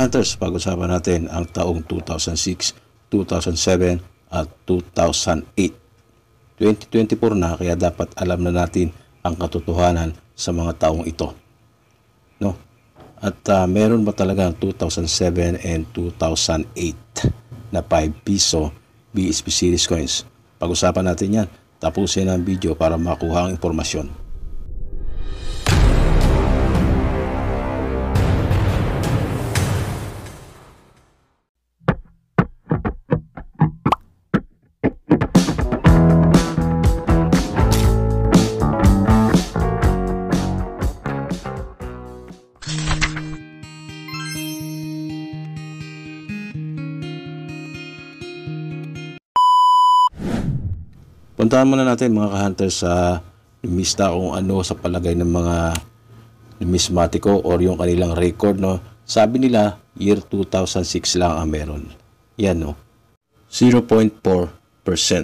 Hunters, pag-usapan natin ang taong 2006, 2007 at 2008. 2024 na, kaya dapat alam na natin ang katotohanan sa mga taong ito. No? At meron ba talaga 2007 and 2008 na 5 piso BSP series coins? Pag-usapan natin yan. Tapusin ang video para makuha ang impormasyon. Puntahan muna natin mga ka-hunters sa lista kung ano sa palagay ng mga numismatiko or yung kanilang record. No? Sabi nila year 2006 lang ang meron. Yan, no? 0.4%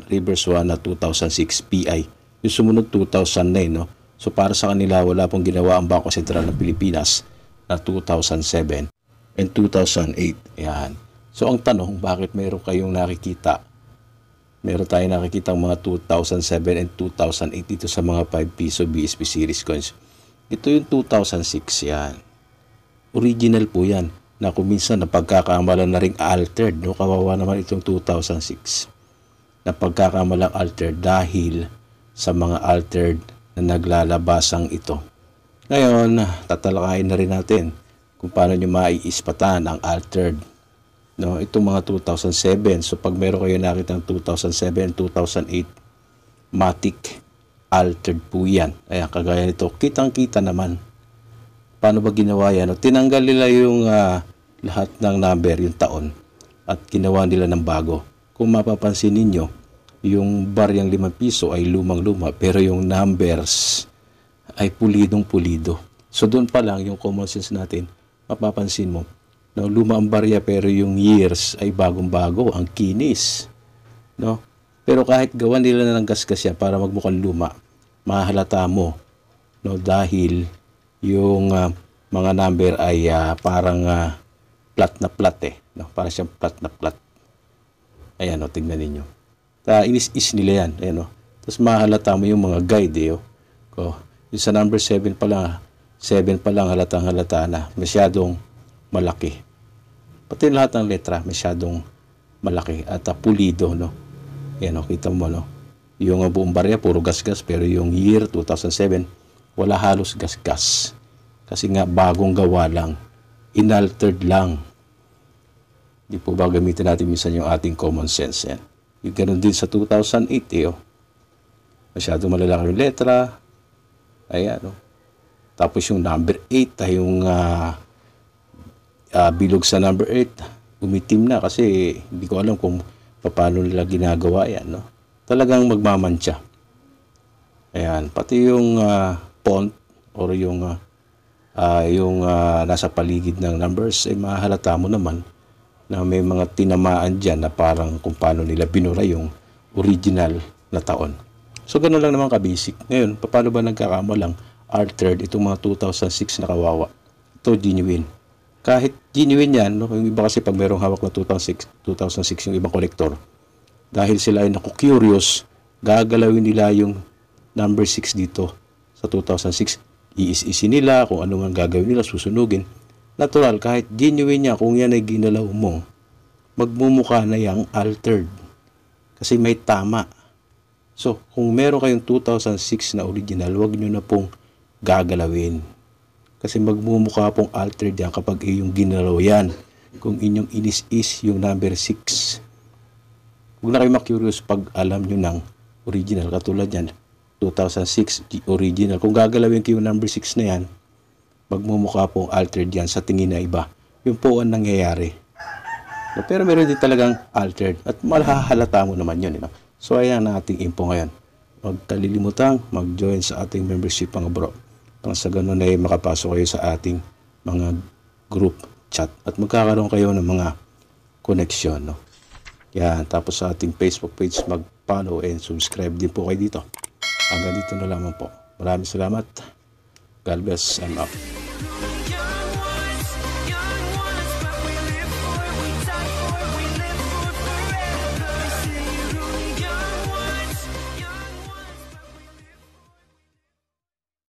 reverse 1 na 2006 PI. Yung sumunod 2009. No? So para sa kanila wala pong ginawa ang Bangko Sentral ng Pilipinas na 2007 and 2008. Yan. So ang tanong, bakit meron kayong nakikita? Meron tayong nakikitang mga 2007 and 2008 dito sa mga 5 piso BSP series coins. Ito yung 2006 yan. Original po yan. Na kung minsan napagkakamalan na rin altered. No? Kawawa naman itong 2006. Napagkakamalang altered dahil sa mga altered na naglalabasang ito. Ngayon, tatalakayin na rin natin kung paano nyo maiispatan ang altered. No, itong mga 2007. So pag meron kayo nakita ng 2007, 2008, matic altered po yan. Ayan, kagaya nito. Kitang-kita naman. Paano ba ginawa yan? No, tinanggal nila yung lahat ng number, yung taon, at ginawa nila ng bago. Kung mapapansin ninyo, yung baryang 5 piso ay lumang-luma, pero yung numbers ay pulidong-pulido. So doon pa lang yung common sense natin, mapapansin mo, no, luma ang barya pero yung years ay bagong-bago, ang kinis. No? Pero kahit gawan nila na ng gasgas yan para magmukhang luma, mahalata mo, no, dahil yung mga number ay parang plat na plat eh. No? Parang siyang plat na plat. Ayan, no, tingnan ninyo. Inis-is nila yan. Ayan, no? Tapos mahalata mo yung mga guide eh. Oh. Yung sa number 7 pa lang halatang-halata na. Masyadong malaki. Pati lahat ng letra masyadong malaki at pulido, no. Yan, no, kita mo, no. Yung buong barya puro gasgas, pero yung year 2007 wala halos gasgas. Kasi nga bagong gawa lang, inaltered lang. Di po ba gamitin natin minsan yung ating common sense yan. Yung ganun din sa 2008 eh, oh. Masyadong malalaki yung letra. Ayan, no. Tapos yung number 8 ay yung bilog sa number 8, umitim na kasi hindi ko alam kung paano nila ginagawa yan. No? Talagang magmamantsa. Ayan, pati yung font or yung nasa paligid ng numbers ay mahalata mo naman na may mga tinamaan dyan na parang kung paano nila binura yung original na taon. So gano'n lang naman ka-basic. Ngayon, paano ba nagkakamalang altered itong mga 2006 na kawawa? Ito genuine. Kahit genuine yan, no? Yung iba kasi pag mayroong hawak na 2006 yung ibang kolektor, dahil sila ay naku-curious, gagalawin nila yung number 6 dito sa 2006. Iis-isin nila kung ano man gagawin nila, susunugin. Natural, kahit genuine niya, kung yan ay ginalaw mo, magmumukha na yung altered. Kasi may tama. So, kung meron kayong 2006 na original, wag nyo na pong gagalawin. Kasi magmumukha pong altered yan kapag yung ginalaw yan. Kung inyong inis-is yung number 6. Huwag na kayo ma-curious pag alam nyo ng original. Katulad yan, 2006 original. Kung gagalawin kayo yung number 6 na yan, magmumukha pong altered yan sa tingin na iba. Yung po ang nangyayari. Pero meron din talagang altered. At malahalata mo naman yun. So ayan ang ating info ngayon. Huwag kalilimutang mag-join sa ating membership mga bro. Pang sa ganun ay makapasok kayo sa ating mga group chat at magkakaroon kayo ng mga connection, no? Yan, tapos sa ating Facebook page mag-follow and subscribe din po kayo dito. Hanggang dito na lamang po. Maraming salamat. God bless. I'm out.